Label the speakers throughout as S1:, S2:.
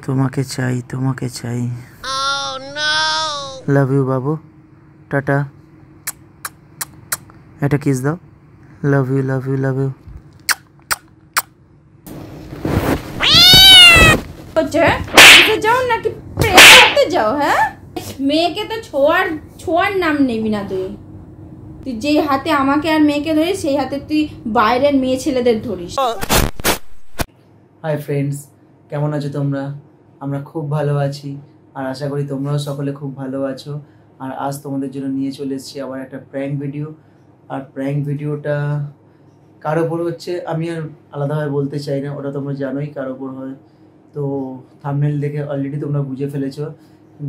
S1: তোমাকে চাই, তোমাকে চাই। লাভ ইউ বাবু, টাটা। একটা কিস দাও। Love you, love you, love you.
S2: যাও নাকি প্রেম করতে যাও? হ্যাঁ, মেয়েকে তো ছোঁয়ার নাম নেবি না তুই। তুই যেই হাতে আমাকে আর মেয়েকে ধরিস সেই হাতে তুই বাইরের মেয়ে ছেলেদের ধরিস।
S1: হাই ফ্রেন্ডস, কেমন আছো তোমরা? আমরা খুব ভালো আছি আর আশা করি তোমরাও সকলে খুব ভালো আছো। আর আজ তোমাদের জন্য নিয়ে চলে এসেছি আবার একটা প্র্যাঙ্ক ভিডিও। আর প্র্যাঙ্ক ভিডিওটা কার ওপর হচ্ছে আমি আর আলাদাভাবে বলতে চাই না, ওটা তোমরা জানোই কার ওপর হয়। তো থাম্বনেল দেখে অলরেডি তোমরা বুঝে ফেলেছো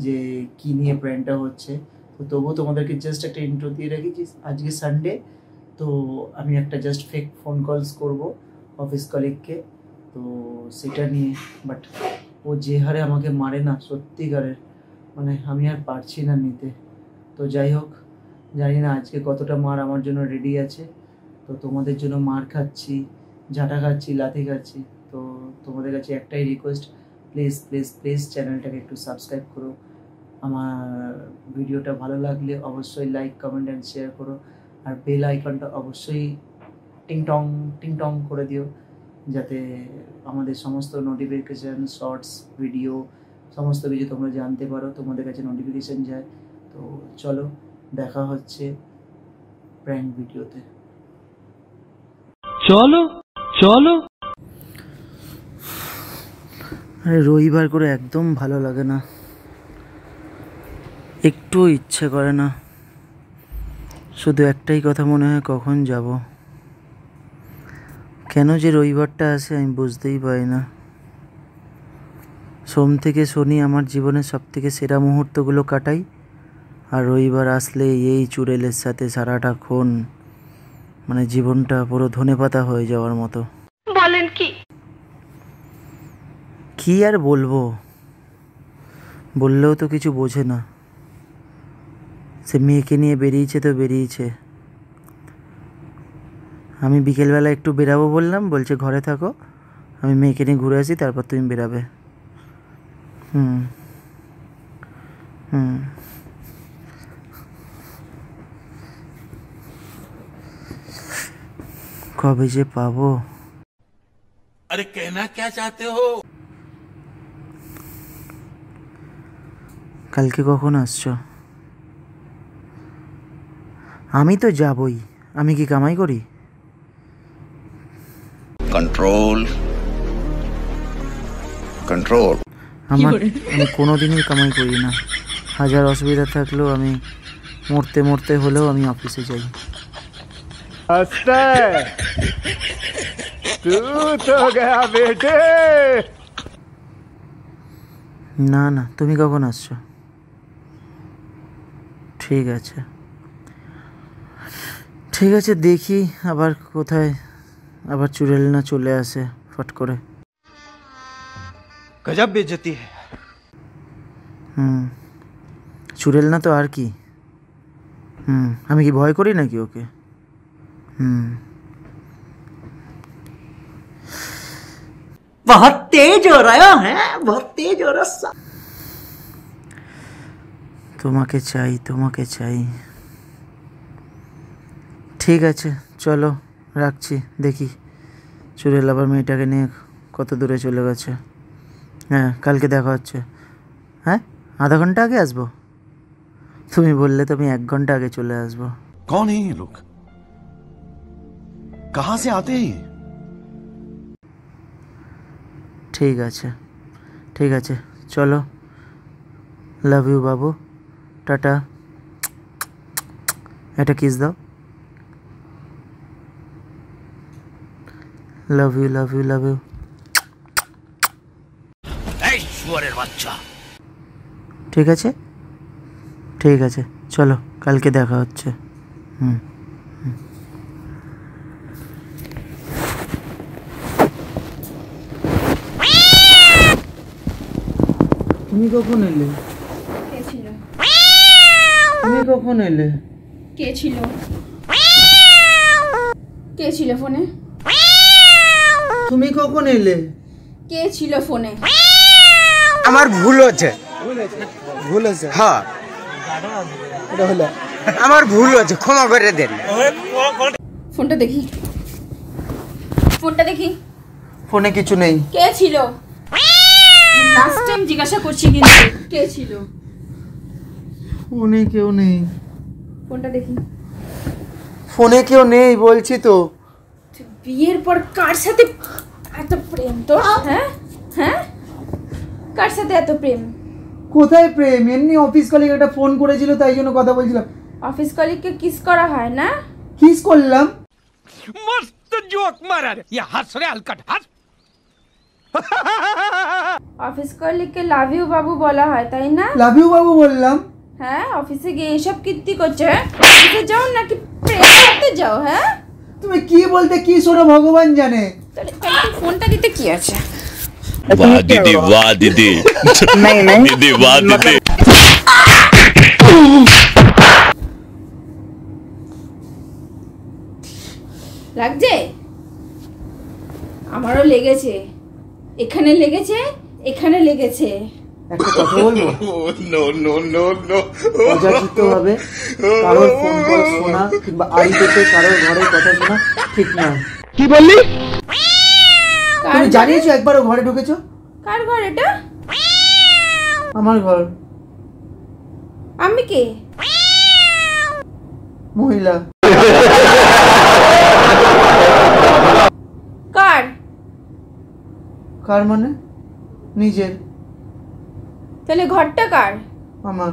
S1: যে কী নিয়ে প্র্যাঙ্কটা হচ্ছে। তো তবুও তোমাদেরকে জাস্ট একটা ইন্ট্রো দিয়ে রাখি যে আজকে সানডে, তো আমি একটা জাস্ট ফেক ফোন কলস করব অফিস কলিগকে, তো সেটা নিয়ে। বাট ও যে হারে আমাকে মারে না, সত্যিকারের মানে আমি আর পারছি না নিতে। তো যাই হোক, জানি না আজকে কতটা মার আমার জন্য রেডি আছে। তো তোমাদের জন্য মার খাচ্ছি, ঝাঁটা খাচ্ছি, লাথি খাচ্ছি। তো তোমাদের কাছে একটাই রিকোয়েস্ট, প্লিজ প্লিজ প্লিজ চ্যানেলটাকে একটু সাবস্ক্রাইব করো। আমার ভিডিওটা ভালো লাগলে অবশ্যই লাইক, কমেন্ট অ্যান্ড শেয়ার করো। আর বেল আইকনটা অবশ্যই টিং টং করে দিও, যাতে আমাদের সমস্ত নোটিফিকেশান, শর্টস, ভিডিও সমস্ত কিছু তোমরা জানতে পারো, তোমাদের কাছে নোটিফিকেশান যায়। তো চলো দেখা হচ্ছে প্র্যাঙ্ক ভিডিওতে। চলো চলো। আরে রবিবার করে একদম ভালো লাগে না, একটু ইচ্ছে করে না। শুধু একটাই কথা মনে হয়, কখন যাব। কেন যে রবিবারটা আসে আমি বুঝতেই পারি না। সোম থেকে শনি আমার জীবনের সবথেকে সেরা মুহূর্তগুলো কাটাই, আর রবিবার আসলে এই চুড়েলের সাথে সারাটাক্ষণ মানে জীবনটা পুরো ধনেপাতা হয়ে যাওয়ার মতো।
S2: বলেন কি?
S1: কি আর বলবো, বললেও তো কিছু বোঝে না। সে মেয়েকে নিয়ে বেরিয়েছে তো বেরিয়েছে। আমি বিকেলবেলা একটু বেরাবো বললাম, বলছে ঘরে থাকো, আমি মেয়েকে নিয়ে ঘুরে আসি, তারপর তুমি বেরাবে। হুম হুম কবে যে পাবো।
S3: अरे कहना क्या चाहते हो?
S1: কালকে কখন আসছো? আমি তো যাবই, আমি কি কামাই করি?
S3: Control control.
S1: আমি কোনোদিনই কামাই করি না। হাজার অসুবিধা থাকলেও আমি মরতে মরতে হলেও আমি অফিসে যাই। না না, তুমি কখন আসছো? ঠিক আছে ঠিক আছে, দেখি আবার কোথায় আবার চুড়েল না চলে আসে ফট করে।
S3: गजब बेइज्जती है।
S1: চুড়েল না তো আর কি। আমি কি ভয় করি নাকি ওকে?
S4: बहुत तेज हो रहा है, बहुत तेज हो रहा।
S1: তোমাকে চাই, তোমাকে চাই। ঠিক আছে চলো রাখছি, দেখি চুড়েল আবার মেয়েটাকে নিয়ে কত দূরে চলে গেছে। হ্যাঁ, কালকে দেখা হচ্ছে। হ্যাঁ, আধা ঘন্টা আগে আসবো? তুমি বললে তো আমি 1 ঘন্টা আগে চলে আসবো।
S3: कौन है ये लोग? कहां से आते हैं?
S1: ঠিক আছে ঠিক আছে, চলো। লাভ ইউ বাবু, টাটা। একটা কিস দাও। Love you, love you, love you.
S3: ऐश्वर्यर बच्चा।
S1: ঠিক আছে ঠিক আছে, চলো কালকে দেখা হচ্ছে। তুমি কখন এলে?
S2: কে ছিল?
S1: তুমি কখন এলে?
S2: কে ছিল? কে ছিল ফোনে?
S1: তুমি কখন এলে?
S2: কে ছিল ফোনে?
S5: আমার ভুল হচ্ছে হ্যাঁ এটা হলো আমার ভুল হচ্ছে, ক্ষমা করে দেন।
S2: ফোনটা দেখি, ফোনটা দেখি।
S1: ফোনে কিছু নেই।
S2: কে ছিল? লাস্ট টাইম জিজ্ঞাসা করছি কিন্তু কে ছিল?
S1: ফোনে কেউ নেই।
S2: ফোনটা দেখি।
S1: ফোনে কেউ নেই বলছি তো।
S2: তুই বিয়ের পর কার সাথে এত প্রেম তোর? হ্যাঁ হ্যাঁ, কার সাথে এত প্রেম?
S1: কোথায় প্রেম? এমনি অফিস কলিগ একটা ফোন করেছিল তাই জন্য কথা বলছিলাম।
S2: অফিস কলিগকে কিস করা হয় না?
S1: কিস করলাম।
S3: मस्त जोक मारा रे ये हंस रे हलकट हंस
S2: অফিস কলিগকে লাভ ইউ বাবু বলা হয় তাই না?
S1: লাভ ইউ বাবু বললাম।
S2: হ্যাঁ, অফিসে গিয়ে এসব কীর্তি করছো? হ্যাঁ, অফিসে যাও নাকি প্রেম করতে যাও? হ্যাঁ,
S1: তুমি কি বলতে কি শোনো ভগবান জানে।
S2: তাহলে ফোনটা দিতে কি আছে?
S3: वाह दीदी वाह दीदी दीदी वाह दीदी
S2: লাগছে? আমারও লেগেছে, এখানে লেগেছে, এখানে লেগেছে।
S1: একটা কথা বলবো?
S3: नो नो नो नो
S1: অযাচিত ভাবে কারোর ফোন কল শোনা কিংবা আড়ি পেতে কারোর ঘরের কথা শোনা ঠিক নয়।
S3: की बोली
S1: তুমি জানিয়েছো একবারও ঘরে ঢুকেছো?
S2: কার ঘর এটা?
S1: আমার ঘর।
S2: আমি কে?
S1: মহিলা।
S2: কার?
S1: কার মানে? নিজের।
S2: তাহলে ঘরটা কার?
S1: আমার।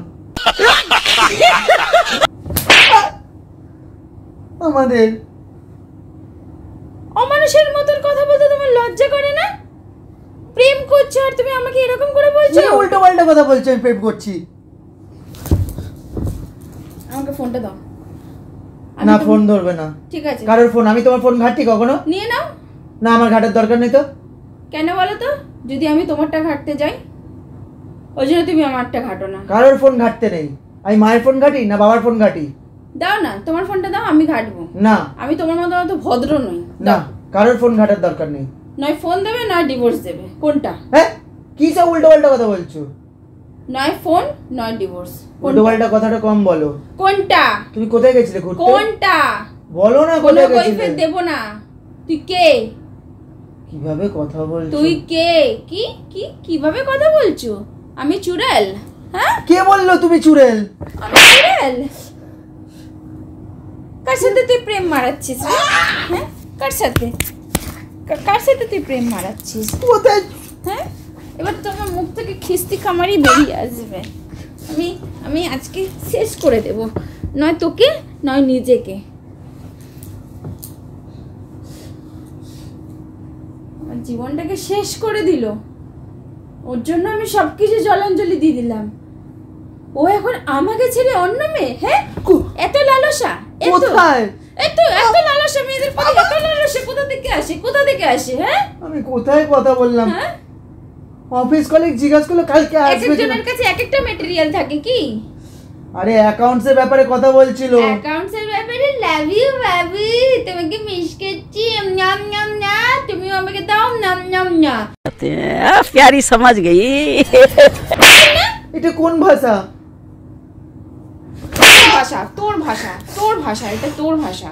S1: আমাদের।
S2: অমানুষের মতন কথা বলতে তোমার লজ্জা করে না? প্রেম করছো আর তুমি আমাকে এরকম করে বলছো?
S1: উল্টো পাল্টা কথা বলছো। আমি প্রেম করছি
S2: আমাকে ফোনটা দাও।
S1: না, ফোন ধরবে না।
S2: ঠিক আছে,
S1: কারোর ফোন? আমি তোমার ফোন ঘাঁটি কখনো?
S2: নিয়ে নাও।
S1: না, আমার ঘাটার দরকার নেই তো।
S2: কেন বলো তো? যদি আমি তোমারটা ঘাটতে যাই ওই জন্য তুমি আমারটা ঘাটো না।
S1: কারোর ফোন ঘাটতে নেই। আমি মায়ের ফোন ঘাটি না বাবার ফোন ঘাটি?
S2: দাও না, তোমার ফোনটা দাও, আমি ঘাটবো।
S1: না
S2: আমি তোমার মতো অত ভদ্র নই।
S1: না, কারোর ফোন ঘাটার দরকার নেই।
S2: নয় ফোন দেবে নয় ডিভোর্স দেবে, কোনটা?
S1: হ্যাঁ, কি সব উল্টো পাল্টা কথা বলছো?
S2: নয় ফোন নয় ডিভোর্স,
S1: উল্টো পাল্টা কথাটা কম বলো।
S2: কোনটা?
S1: তুমি কোথায় গেছিলে ঘুরতে?
S2: কোনটা?
S1: বলো না
S2: কোনো
S1: কোথায়
S2: কৈফিয়ত
S1: গেছিলে।
S2: দেব না। তুই কে?
S1: কিভাবে কথা বলছো?
S2: তুই কে? কি কি কিভাবে কথা বলছো? আমি চুড়েল? হ্যাঁ,
S1: কে বললো তুমি চুড়েল?
S2: আমি চুড়েল? কার সাথে তুই প্রেম মারাচ্ছিস? হ্যাঁ, কার সাথে? কার সাথে তুই প্রেম মারাচ্ছিস?
S1: কোথায়?
S2: হ্যাঁ, এবার তোমার মুখ থেকে খিস্তি খামারি বেরিয়ে আসবে। আমি আমি আজকে শেষ করে দেব, নয় তোকে নয় নিজেকে। আমার জীবনটাকে শেষ করে দিল, ওর জন্য আমি সবকিছু জলাঞ্জলি দিয়ে দিলাম। ও এখন আমাকে ছেড়ে অন্য মেয়ে? হ্যাঁ, এত লালসা?
S1: কোথায়?
S2: এত লালসা মেয়েদের প্রতি? এত লালসা কোথা থেকে আসে? কোথা থেকে আসে? হ্যাঁ,
S1: আমি কোথায় কথা বললাম?
S2: হ্যাঁ,
S1: অফিস কলিগ জিজ্ঞাসা করলো কালকে
S2: এক
S1: আসবে কিনা।
S2: একজনের কাছে এক একটা ম্যাটেরিয়াল থাকে কি?
S1: আরে অ্যাকাউন্টস এর ব্যাপারে কথা বলছিল।
S2: অ্যাকাউন্টস এর ব্যাপারে লাভ ইউ বাবু, তোমাকে মিস করছি, নাম নাম না, তুমি আমাকে দাও নাম নাম না।
S4: प्यारी समझ गई।
S1: এটা কোন ভাষা?
S2: তোর ভাষা, তোর ভাষা, এটা তোর ভাষা।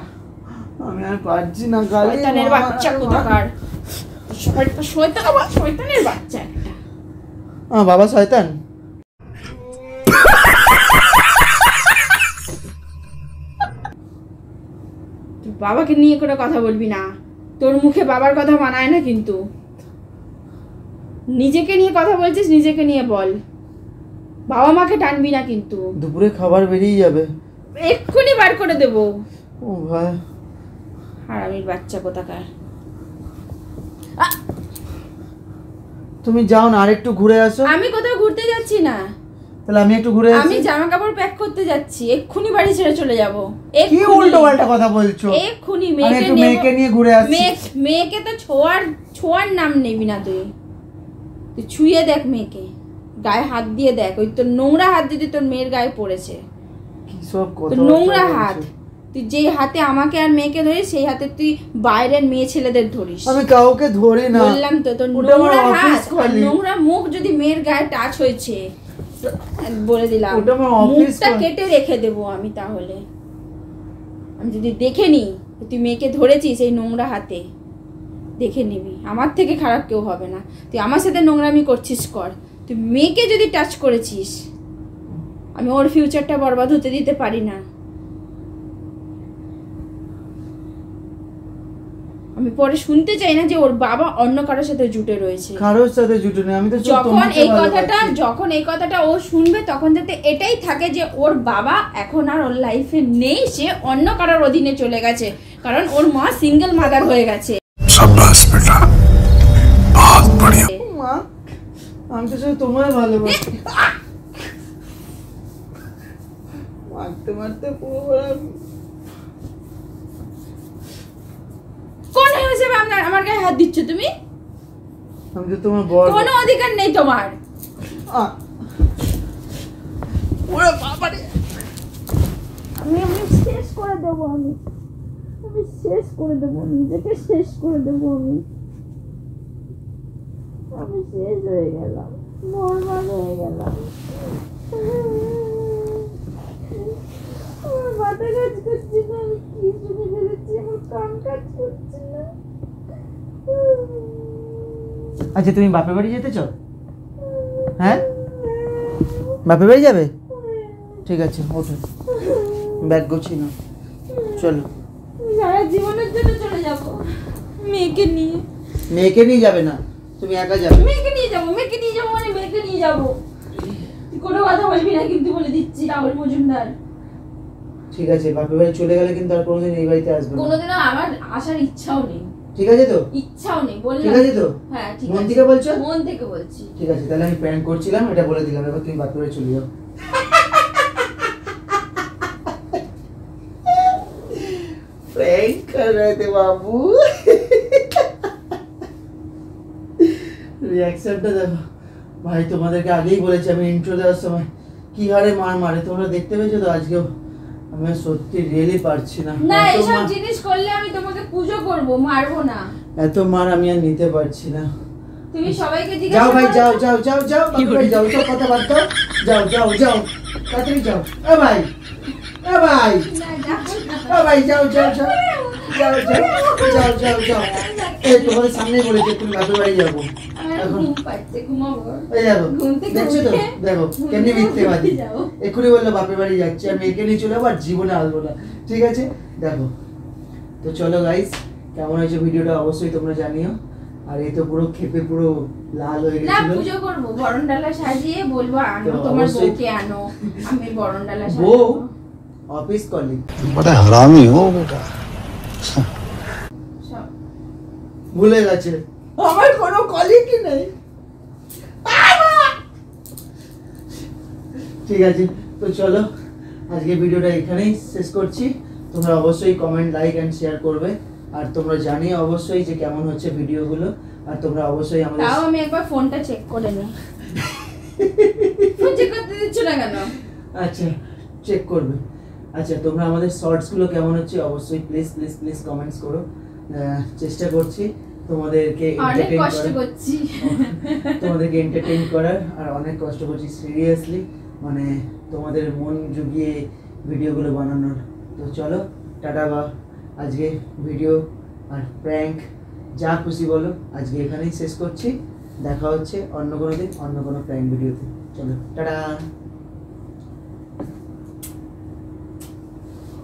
S1: আমি আর পারছি না গালি।
S2: শয়তানের বাচ্চা কোথাকার, শয়তানের বাচ্চা একটা।
S1: বাবা শয়তান।
S2: তুই বাবাকে নিয়ে করে কথা বলবি না, তোর মুখে বাবার কথা মানায় না কিন্তু। নিজেকে নিয়ে কথা বলছিস, নিজেকে নিয়ে বল, বাবা মাকে টানবি না কিন্তু।
S1: দুপুরে খাবার বেরিয়ে যাবে,
S2: এক্ষুনি বার করে দেব।
S1: ও ভাই,
S2: হারামির বাচ্চা কোথাকার।
S1: তুমি যাও না আরেকটু ঘুরে আসো।
S2: আমি কোথাও ঘুরতে যাচ্ছি না,
S1: তাহলে আমি একটু ঘুরে
S2: আমি
S1: আসি।
S2: জামা কাপড় প্যাক করতে যাচ্ছি, এক্ষুনি বাড়ি ছেড়ে চলে যাব।
S1: কি উল্টো পাল্টা কথা বলছো?
S2: এক্ষুনি
S1: আমি একটু মেয়েকে নিয়ে ঘুরে আসছি।
S2: মেয়েকে তো ছোঁয়ার নাম নেবি না তুই। তুই ছুঁয়ে দেখ মেয়েকে, গায়ে হাত দিয়ে দেখ, ওই তোর নোংরা হাত যদি তোর মেয়ের গায়ে পড়েছে,
S1: কি সব কথা
S2: তোর নোংরা হাত। তুই যেই হাতে আমাকে আর মেয়েকে ধরিস সেই হাতে তুই বাইরের মেয়ে ছেলেদের ধরিস।
S1: আমি কাউকে ধরি না,
S2: বললাম তো তোর নোংরা হাত আর নোংরা মুখ যদি মেয়ের গায়ে টাচ হয়েছে বলে দিলাম মুখটা কেটে রেখে দেবো আমি। তাহলে আমি যদি দেখে নি তুই মেয়েকে ধরেছিস এই নোংরা হাতে, দেখে নিবি আমার থেকে খারাপ কেউ হবে না। তুই আমার সাথে নোংরামি করছিস কর, তুই মেয়েকে যদি টাচ করেছিস আমি ওর ফিউচারটা বরবাদ হতে দিতে পারি না। আমি পরে শুনতে চাই না যে ওর বাবা অন্য কারোর সাথে জুটে রয়েছে।
S1: কারোর সাথে জুটে নেই, আমি তো
S2: যখন এই কথাটা ও শুনবে তখন যাতে এটাই থাকে যে ওর বাবা এখন আর ওর লাইফে নেই, সে অন্য কারোর অধীনে চলে গেছে, কারণ ওর মা সিঙ্গেল মাদার হয়ে গেছে।
S3: शाबाश बेटा, बहुत बढ़िया।
S1: মা আমি তো শুধু তোমায় ভালোবাসি। মারতে মারতে পুরো
S2: কোন হিসেবে আমার গায়ে হাত দিচ্ছ তুমি?
S1: আমি তো তোমার বড়,
S2: কোনো অধিকার নেই তোমার।
S1: ওরে বাবা রে,
S2: আমি শেষ করে দেবো, আমি শেষ করে দেবো, নিজেকে শেষ করে দেবো। আমি শেষ হয়ে গেলাম, নরমাল হয়ে গেলাম। আমার মাথা কাজ করছে না, আমি কি শুনে ফেলেছি, আমার কান কাজ করছে না।
S1: আচ্ছা তুমি বাপের বাড়ি যেতে চাও? হ্যাঁ বাপের বাড়ি যাবে? ঠিক আছে ওঠো, ব্যাগ গুছিয়ে নাও, চলো।
S2: সারা জীবনের জন্য চলে যাব মেয়েকে নিয়ে।
S1: মেয়েকে নিয়ে যাবে না, তুমি একা যাবে?
S2: মেয়েকে নিয়ে যাবো, মেয়েকে নিয়ে যাবো মানে মেয়েকে নিয়ে যাবো। তুই কোনো কথা বলবি না কিন্তু, বলে দিচ্ছি রাহুল মজুমদার।
S1: ঠিক আছে, বাপের বাড়ি চলে গেলে কিন্তু আর কোনোদিন এই বাড়িতে আসবে না।
S2: কোনোদিনও আমার আসার ইচ্ছাও নেই।
S1: ঠিক আছে তো?
S2: ইচ্ছাও নেই, বললাম।
S1: ঠিক আছে তো?
S2: হ্যাঁ ঠিক আছে।
S1: মন থেকে বলছো?
S2: মন থেকে বলছি।
S1: ঠিক আছে, তাহলে আমি প্র্যাঙ্ক করছিলাম, এটা বলে দিলাম, এবার তুমি বাপের বাড়ি চলে যাও। প্র্যাঙ্ক কর रहे थे বাবু। রিঅ্যাকশনটা দেখো ভাই, তোমাদেরকে আগেই বলেছি আমি ইন্ট্রো দেওয়ার সময় কি হারে মার মারে, তোমরা দেখতে পেয়েছো তো আজকেও। আমি সত্যি রিয়েলি পারছি না,
S2: না এইসব জিনিস করলে আমি তোমাকে পুজো করব, মারবো না।
S1: এত মার আমি আর নিতে পারছি না।
S2: তুমি সবাইকে জিজ্ঞাসা
S1: যাও ভাই,
S2: করো।
S1: যাও যাও যাও যাও বাপের বাড়ি যাও, সব কথা বাদ দাও, যাও যাও যাও তাড়াতাড়ি যাও। এ ভাই, এ ভাই,
S2: না, যাবো না।
S1: এ ভাই যাও যাও যাও যাও যাও যাও যাও। এই তোমাদের সামনেই বলেছি তুমি বাপের বাড়ি যাবো।
S2: আমার
S1: এখন
S2: ঘুম পাচ্ছে, ঘুমাবো।
S1: এই দেখো,
S2: ঘুম থেকে
S1: দেখছো তো,
S2: উঠে
S1: দেখো কেমনি মিথ্যেবাদী।
S2: যাও।
S1: এক্ষুনি বললো বাপের বাড়ি যাচ্ছে, আর মেয়েকে নিয়ে চলে যাবো, আর জীবনে আসবো না। ঠিক আছে দেখো, তো চলো গাইস, কেমন হয়েছে ভিডিওটা অবশ্যই তোমরা জানিও। আর এই তো পুরো খেপে পুরো লাল হয়ে
S2: না
S1: গেছিল।
S2: পুজো করব, বরণডালা সাজিয়ে বলবো আনো,
S1: তো
S2: তোমার
S1: অবশ্যই-
S2: বউকে আনো, আমি বরণডালা
S1: বউ
S2: সাজাবো।
S1: অফিস কলিগ,
S3: बड़ा हरामी हो बेटा।
S2: সব।
S1: ভুলে গেছে আমার কোনো কলিগই নেই। ঠিক আছে, তো চলো আজকে ভিডিওটা এখানেই শেষ করছি। তোমরা অবশ্যই কমেন্ট, লাইক এন্ড শেয়ার করবে, আর তোমরা জানিও অবশ্যই যে কেমন হচ্ছে ভিডিওগুলো। আর তোমরা অবশ্যই আমাদের
S2: তাও আমি একবার ফোনটা চেক করে নিই। ফোন চেক করতে দিচ্ছ না কেন?
S1: আচ্ছা চেক করবে। আচ্ছা তোমরা আমাদের শর্টসগুলো কেমন হচ্ছে অবশ্যই প্লিজ প্লিজ প্লিজ কমেন্টস করো। চেষ্টা করছি তোমাদেরকে
S2: অনেক
S1: entertain
S2: কষ্ট
S1: করার।
S2: করছি।
S1: তোমাদেরকে এন্টারটেইন করার, আর অনেক কষ্ট করছি সিরিয়াসলি, মানে তোমাদের মন জুগিয়ে ভিডিওগুলো বানানোর। তো চলো টাটা, বা আজকে ভিডিও আর প্র্যাঙ্ক যা খুশি বলো আজকে এখানেই শেষ করছি। দেখা হচ্ছে অন্য কোনো দিন অন্য কোনো প্র্যাঙ্ক ভিডিওতে। চলো টাটা।